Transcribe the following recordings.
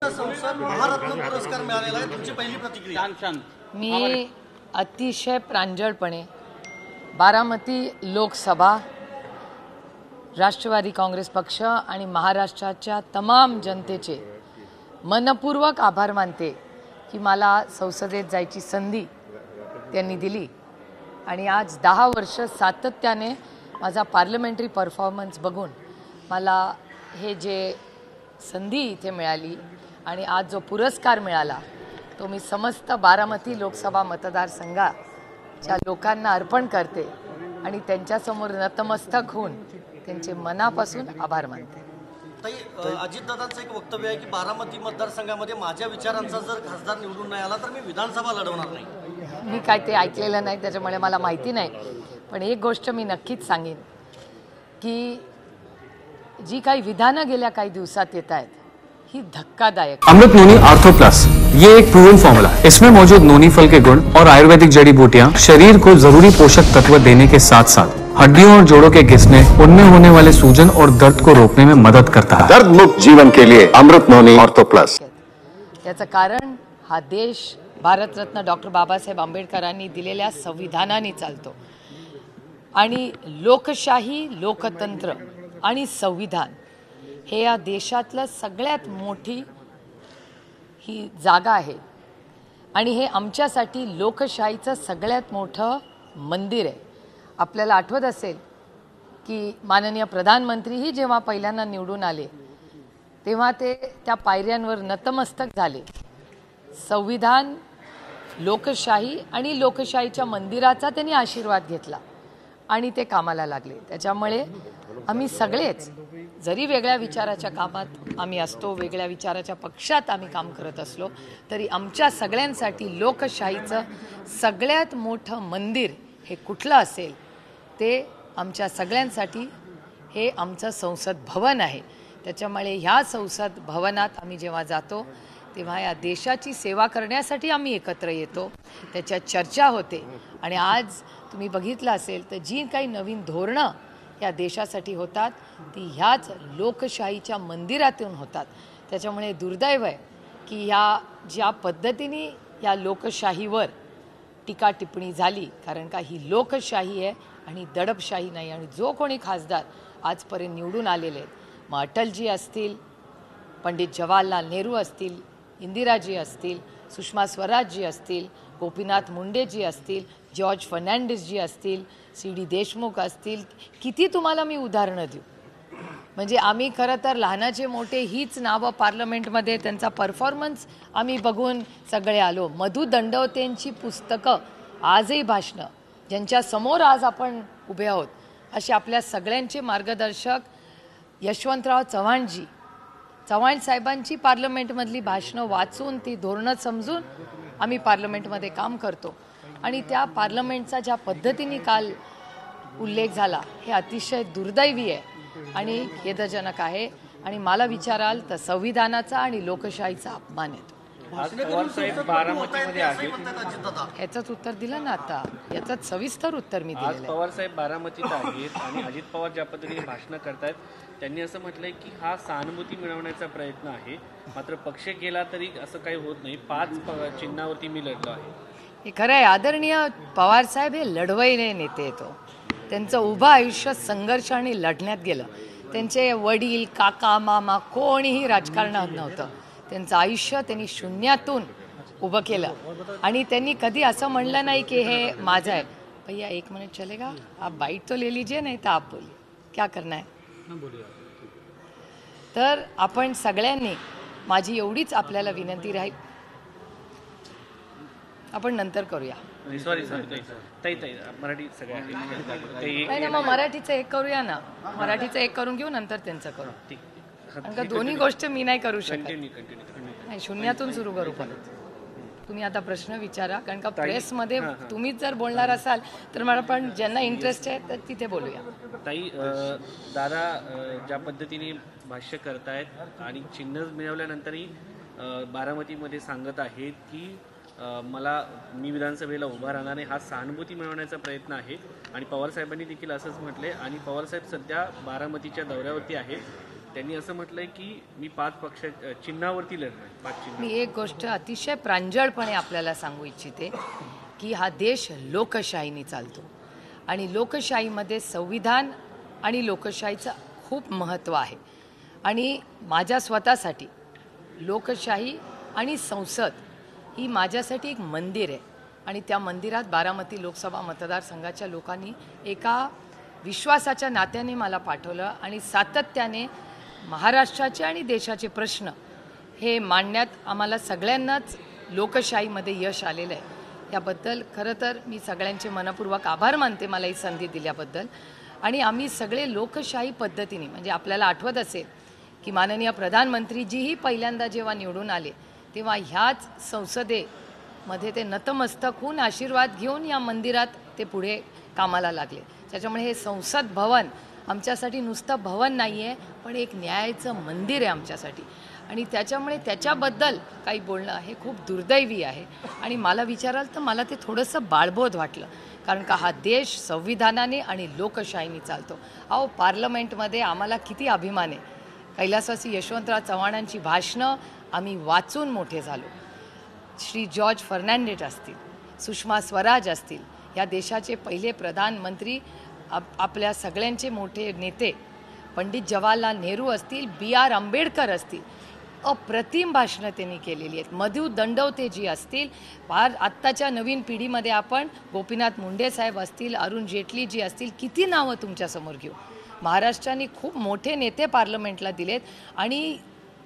संसद महारत्न पुरस्कार मिळालेला आहे, तुमची पहिली प्रतिक्रिया? मी अतिशय प्रांजळपणे बारामती लोकसभा, राष्ट्रवादी काँग्रेस पक्ष आणि महाराष्ट्राच्या तमाम जनतेचे मनपूर्वक आभार मानते की मला संसदेत जायची संधी त्यांनी दिली आणि आज 10 वर्ष सातत्याने माझा पार्लमेंटरी परफॉर्मन्स बघून मला हे जे संधी इथे मिळाली आणि आज जो पुरस्कार मिळाला तो मी समस्त बारामती लोकसभा मतदारसंघाच्या लोकांना अर्पण करते आणि त्यांच्यासमोर नतमस्तक होऊन त्यांचे मनापासून आभार मानते. अजितदादांचं एक वक्तव्य आहे की बारामती मतदारसंघामध्ये माझ्या विचारांचा जर खासदार निवडून नाही आला तर मी विधानसभा लढवणार नाही. मी काय ते ऐकलेलं नाही त्याच्यामुळे मला माहिती नाही, पण एक गोष्ट मी नक्कीच सांगेन की जी काही विधानं गेल्या काही दिवसात येत आहेत ही धक्कादायक. अमृत नोनी आर्थो प्लस ये एक प्रूवन फॉर्मूला है. इसमें मौजूद नोनी फल के गुण और आयुर्वेदिक जड़ी बूटियां शरीर को जरूरी पोषक तत्व देने के साथ साथ हड्डियों और जोड़ों के घिसने, उनमें होने वाले सूजन और दर्द को रोकने में मदद करता है. दर्द मुक्त जीवन के लिए अमृत नोनी आर्थो प्लस. याचं कारण हा देश भारतरत्न डॉक्टर बाबासाहेब आंबेडकरांनी दिलेल्या संविधानाने चालतो आणि लोकशाही, लोकतंत्र आणि संविधान हे या देशातलं सगळ्यात मोठी ही जागा आहे आणि हे आमच्यासाठी लोकशाहीचं सगळ्यात मोठं मंदिर आहे. आपल्याला आठवत असेल की माननीय प्रधानमंत्रीही जेव्हा पहिल्यांदा निवडून आले तेव्हा ते त्या पायऱ्यांवर नतमस्तक झाले. संविधान, लोकशाही आणि लोकशाहीच्या मंदिराचा त्यांनी आशीर्वाद घेतला आणि ते कामाला लागले. त्याच्यामुळे आम्ही सगळेच जरी वेगळ्या विचाराच्या कामात आम्ही असतो, वेगळ्या विचाराच्या पक्षात आम्ही काम करत असलो तरी आमच्या सगळ्यांसाठी लोकशाहीचं सगळ्यात मोठं मंदिर हे कुठलं असेल ते आमच्या सगळ्यांसाठी हे आमचं संसद भवन आहे. त्याच्यामुळे ह्या संसद भवनात आम्ही जेव्हा जातो तेव्हा या देशाची सेवा करण्यासाठी आम्ही एकत्र येतो, त्याच्या चर्चा होते आणि आज तुम्ही बघितलं असेल तर जी काही नवीन धोरणं या देशासाठी होतात ती ह्याच लोकशाहीच्या मंदिरातून होतात. त्याच्यामुळे दुर्दैव आहे की ह्या ज्या पद्धतीने या लोकशाहीवर टीका टिप्पणी झाली, कारण का ही लोकशाही आहे आणि दडपशाही नाही. आणि जो कोणी खासदार आजपर्यंत निवडून आलेले आहेत, मग अटलजी असतील, पंडित जवाहरलाल नेहरू असतील, इंदिराजी असतील, सुषमा स्वराजजी असतील, गोपीनाथ मुंडेजी असतील, जॉर्ज फर्नांडिसजी असतील, CD देशमुख असतील, किती तुम्हाला मी उदाहरणं देऊ. म्हणजे आम्ही खरं तर लहानाचे मोठे हीच नावं पार्लमेंटमध्ये त्यांचा परफॉर्मन्स आम्ही बघून सगळे आलो. मधु दंडवतेंची पुस्तकं, आजही भाषणं, ज्यांच्यासमोर आज आपण उभे आहोत असे आपल्या सगळ्यांचे मार्गदर्शक यशवंतराव चव्हाण साहेबांची पार्लमेंटमधली भाषणं वाचून ती धोरणं समजून आम्ही पार्लमेंटमध्ये काम करतो आणि त्या पार्लमेंटचा ज्या पद्धतीने काल उल्लेख झाला हे अतिशय दुर्दैवी आहे आणि खेदजनक आहे आणि मला विचाराल तर संविधानाचा आणि लोकशाहीचा अपमान आहे. याचंच उत्तर दिलं ना आता, याचंच सविस्तर उत्तर मी दिलेलं आहे. पवार साहेब बारामतीत आहेत आणि अजित पवार ज्या पद्धतीने भाषण करतायत त्यांनी असं म्हटलंय की हा सहानुभूती मिळवण्याचा प्रयत्न आहे, मात्र पक्ष गेला तरी असं काही होत नाही, 5 चिन्हावरती मी लढलो आहे. हे खरं आहे. आदरणीय पवार साहेब हे लढवईने नेते येतो. त्यांचं उभं आयुष्य संघर्ष आणि लढण्यात गेलं. त्यांचे वडील, काका, मामा कोणीही राजकारणात नव्हतं. त्यांचं आयुष्य त्यांनी शून्यातून उभं केलं आणि त्यांनी कधी असं म्हणलं नाही की हे माझं आहे. भैया 1 मिनिट चलेगा, आप बाईट तो ले लीजिए, नाही तर आप बोलिए, क्या करना है. तर आपण सगळ्यांनी, माझी एवढीच आपल्याला विनंती राहील, आपण नंतर करूया. सॉरी मराठी सगळ्या नाही ना, मग मराठीचं एक करूया ना, मराठीचं एक करून घेऊ, नंतर त्यांचं करू. कारण का दोन्ही गोष्ट मी नाही करू शकत. नाही, शून्यातून सुरू करू. पण तुम्ही आता प्रश्न विचारा, कारण का प्रेसमध्ये तुम्हीच जर बोलणार असाल तर मला पण ज्यांना इंटरेस्ट आहे तर तिथे बोलूया. ताई, दादा ज्या पद्धतीने भाष्य करतायत आणि चिन्ह मिळवल्यानंतरही बारामतीमध्ये सांगत आहेत की मी विधानसभेला उभा राहणार आहे, हा सहानुभूती मिळवण्याचा प्रयत्न आहे आणि पवार साहेबांनी देखील असंच म्हटले आणि पवार साहेब सध्या बारामतीच्या दौऱ्यावरती आहेत त्यांनी असं म्हटलंय की मी 5 पक्ष चिन्हावरती लढणार, 5 चिन्ह. मी एक गोष्ट अतिशय प्रांजळपणे आपल्याला सांगू इच्छिते की हा देश लोकशाहीने चालतो आणि लोकशाहीमध्ये संविधान आणि लोकशाहीचं खूप महत्त्व आहे. आणि माझ्या स्वतःसाठी लोकशाही आणि संसद ही माझ्यासाठी एक मंदिर आहे आणि त्या मंदिरात बारामती लोकसभा मतदारसंघाच्या लोकांनी एका विश्वासाच्या नात्याने मला पाठवलं आणि सातत्याने महाराष्ट्राचे आणि देशाचे प्रश्न हे मांडण्यात आम्हाला सगळ्यांनाच लोकशाहीमध्ये यश आलेलं आहे. याबद्दल खरं तर मी सगळ्यांचे मनपूर्वक आभार मानते मला ही संधी दिल्याबद्दल. आणि आम्ही सगळे लोकशाही पद्धतीने म्हणजे आपल्याला आठवत असेल की माननीय प्रधानमंत्रीजीही पहिल्यांदा जेव्हा निवडून आले तेव्हा ह्याच संसदेमध्ये ते नतमस्तक होऊन आशीर्वाद घेऊन या मंदिरात ते पुढे कामाला लागले. त्याच्यामुळे हे संसद भवन आमच्यासाठी नुसतं भवन नाही आहे पण एक न्यायाचं मंदिर आहे आमच्यासाठी. आणि त्याच्यामुळे त्याच्याबद्दल काही बोलणं हे खूप दुर्दैवी आहे. आणि मला विचाराल तर मला ते थोडंसं बाळबोध वाटलं कारण का हा देश संविधानाने आणि लोकशाहीने चालतो. अहो पार्लमेंटमध्ये आम्हाला किती अभिमान आहे. कैलासवासी यशवंतराव चव्हाणांची भाषणं आम्ही वाचून मोठे झालो. श्री जॉर्ज फर्नांडिस असतील, सुषमा स्वराज असतील, या देशाचे पहिले प्रधानमंत्री, आपल्या सगळ्यांचे मोठे नेते पंडित जवाहरलाल नेहरू असतील, B.R. आंबेडकर असतील, अप्रतिम भाषणं त्यांनी केलेली आहेत. मधु दंडवतेजी असतील, फार आत्ताच्या नवीन पिढीमध्ये आपण गोपीनाथ मुंडे साहेब असतील, अरुण जेटलीजी असतील, किती नावं तुमच्यासमोर घेऊ. महाराष्ट्राने खूप मोठे नेते पार्लमेंटला दिलेत आणि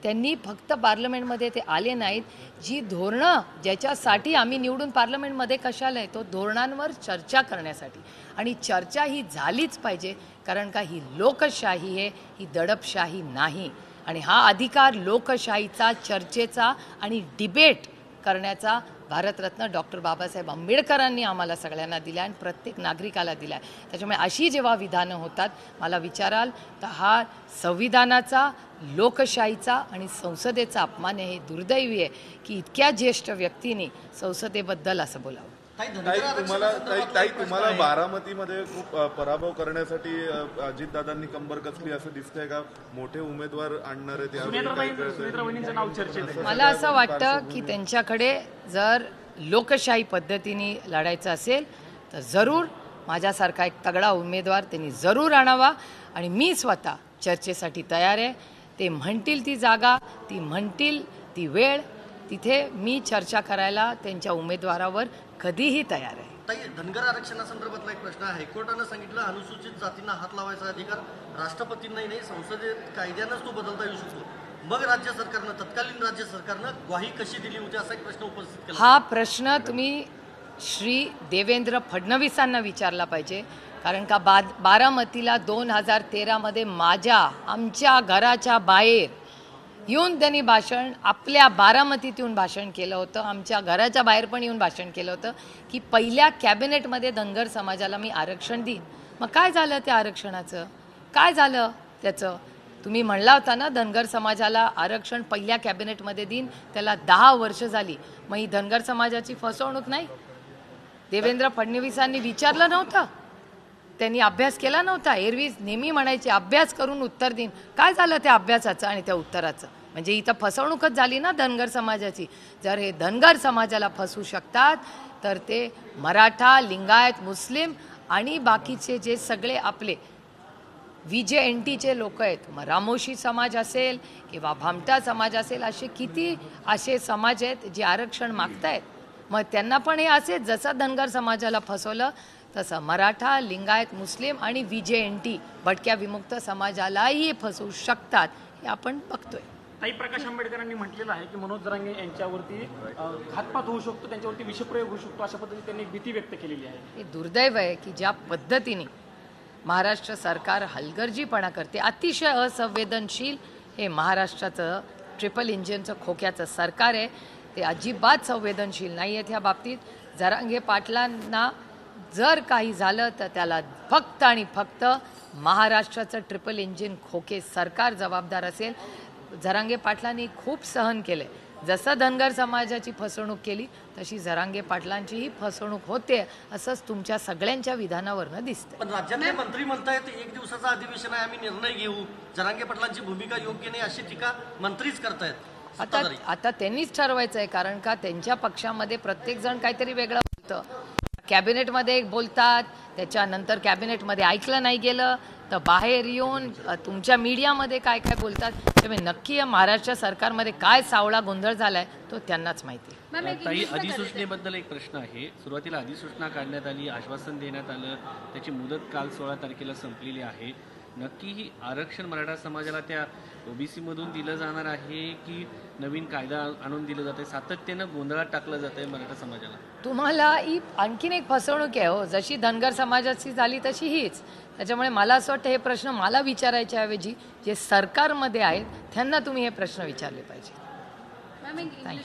त्यांनी फक्त पार्लमेंटमध्ये ते आले नाहीत. जी धोरणं ज्याच्यासाठी आम्ही निवडून पार्लमेंटमध्ये कशाला येतो, धोरणांवर चर्चा करण्यासाठी. आणि चर्चा ही झालीच पाहिजे कारण का ही लोकशाही आहे, ही दडपशाही नाही. आणि हा अधिकार लोकशाहीचा, चर्चेचा आणि डिबेट करण्याचा भारतरत्न डॉक्टर बाबासाहेब आंबेडकरांनी आम्हाला सगळ्यांना दिला आणि प्रत्येक नागरिकाला दिला आहे. त्याच्यामुळे अशी जेव्हा विधानं होतात मला विचाराल तर हा संविधानाचा, लोकशाहीचा आणि संसदेचा अपमान आहे. हे दुर्दैवी आहे की इतक्या ज्येष्ठ व्यक्तींनी संसदेबद्दल असं बोलावं. तुम्हाला बारामतीमध्ये खूप पराभव करण्यासाठी अजितदादांनी कंबर कसली असं दिसतंय का? मोठे उमेदवार आणणार आहेत. मला असं वाटतं की त्यांच्याकडे जर लोकशाही पद्धतीने लढायचं असेल तर जरूर माझ्यासारखा एक तगडा उमेदवार त्यांनी जरूर आणावा. आणि मी स्वतः चर्चेसाठी तयार आहे. ते म्हणतील ती जागा, ती म्हणतील ती वेळ, तिथे मी चर्चा करायला त्यांच्या उमेदवारावर कधीही तयार आहे. ताई, धनगर आरक्षणासंदर्भातला एक प्रश्न आहे. हायकोर्टानं सांगितलं अनुसूचित जातींना हात लावायचा अधिकार राष्ट्रपतींनाही नाही, संसदेत कायद्यानंच तो बदलता येऊ शकतो. मग राज्य सरकारनं, तत्कालीन राज्य सरकारनं ग्वाही कशी दिली होती असा एक प्रश्न उपस्थित केला. हा प्रश्न तुम्ही श्री देवेंद्र फडणवीसांना विचारला पाहिजे कारण का बारामतीला 2013 आमच्या घराच्या बाहेर येऊन त्यांनी भाषण, आपल्या बारामतीत येऊन भाषण केलं होतं, आमच्या घराच्या बाहेर पण येऊन भाषण केलं होतं की पहिल्या कॅबिनेटमध्ये धनगर समाजाला मी आरक्षण देईन. मग काय झालं त्या आरक्षणाचं, काय झालं त्याचं? तुम्ही म्हणला होता ना धनगर समाजाला आरक्षण पहिल्या कॅबिनेटमध्ये देईन, त्याला 10 वर्ष झाली. मग ही धनगर समाजाची फसवणूक नाही? देवेंद्र फडणवीसांनी विचारलं नव्हतं, त्यांनी अभ्यास केला नव्हता? एरवी नेहमी म्हणायचे अभ्यास करून उत्तर देईन. काय झालं त्या अभ्यासाचं आणि त्या उत्तराचं? म्हणजे इथं फसवणूकच झाली ना धनगर समाजाची. जर हे धनगर समाजाला फसवू शकतात तर ते मराठा, लिंगायत, मुस्लिम आणि बाकीचे जे सगळे आपले VJNTचे लोक आहेत, मग रामोशी समाज असेल किंवा भामटा समाज असेल, असे समाज आहेत जे आरक्षण मागतायत. मग त्यांना पण हे असेच, जसं धनगर समाजाला फसवलं तसं मराठा, लिंगायत, मुस्लिम आणि VJNT भटक्या विमुक्त समाजालाही फसवू शकतात, हे आपण बघतोय. ताई, प्रकाश आंबेडकरांनी म्हटलेलं आहे की मनोज जरांगे यांच्यावरती घातपात होऊ शकतो, त्यांच्यावरती विषप्रयोग होऊ शकतो, अशा पद्धतीने त्यांनी भीती व्यक्त केलेली आहे. हे दुर्दैव आहे की ज्या पद्धतीने महाराष्ट्र सरकार हलगर्जीपणा करते, अतिशय असंवेदनशील हे महाराष्ट्राचं ट्रिपल इंजिनचं खोक्याचं सरकार आहे. ते अजिबात संवेदनशील नाही आहेत ह्या बाबतीत. जरांगे पाटलांना जर काही झालं तर त्याला फक्त आणि फक्त महाराष्ट्राचं ट्रिपल इंजिन खोके सरकार जबाबदार असेल. जरांगे पाटलांनी खूप सहन केले जसं धनगर समाजाची फसवणूक केली तशी जरांगे पाटलांचीही फसवणूक होते असंच तुमच्या सगळ्यांच्या विधानावरनं दिसतं. पण राज्यातले मंत्री म्हणतायत 1 दिवसाचं अधिवेशन आहे, आम्ही निर्णय घेऊ, जरांगे पाटलांची भूमिका योग्य नाही अशी टीका मंत्रीच करतायत. आता त्यांनीच ठरवायचं आहे, कारण का त्यांच्या पक्षामध्ये प्रत्येक जण काहीतरी वेगळं बोलतं. कॅबिनेटमध्ये बोलतात, त्याच्यानंतर कॅबिनेटमध्ये ऐकलं नाही गेलं तर बाहेर येऊन तुमच्या मीडियामध्ये काय काय बोलतात. त्यामुळे नक्की या महाराष्ट्र सरकारमध्ये काय सावळा गोंधळ झालाय तो त्यांनाच माहिती. ताई, अधिसूचनेबद्दल एक प्रश्न आहे. सुरुवातीला अधिसूचना काढण्यात आली, आश्वासन देण्यात आलं, त्याची मुदत काल 16 तारखेला संपलेली आहे. नक्की ही आरक्षण मराठा समाजाला त्या ओबीसी मधून दिलं जाणार आहे की नवीन कायदा आणून दिलं जाते? सातत्यानं गोंधळात टाकलं जात आहे मराठा समाजाला. तुम्हाला ही आणखीन एक फसवणूक आहे हो, जशी धनगर समाजाची झाली तशी हीच. त्याच्यामुळे मला असं वाटतं हे प्रश्न मला विचारायच्या ऐवजी जे सरकारमध्ये आहेत त्यांना तुम्ही हे प्रश्न विचारले पाहिजे.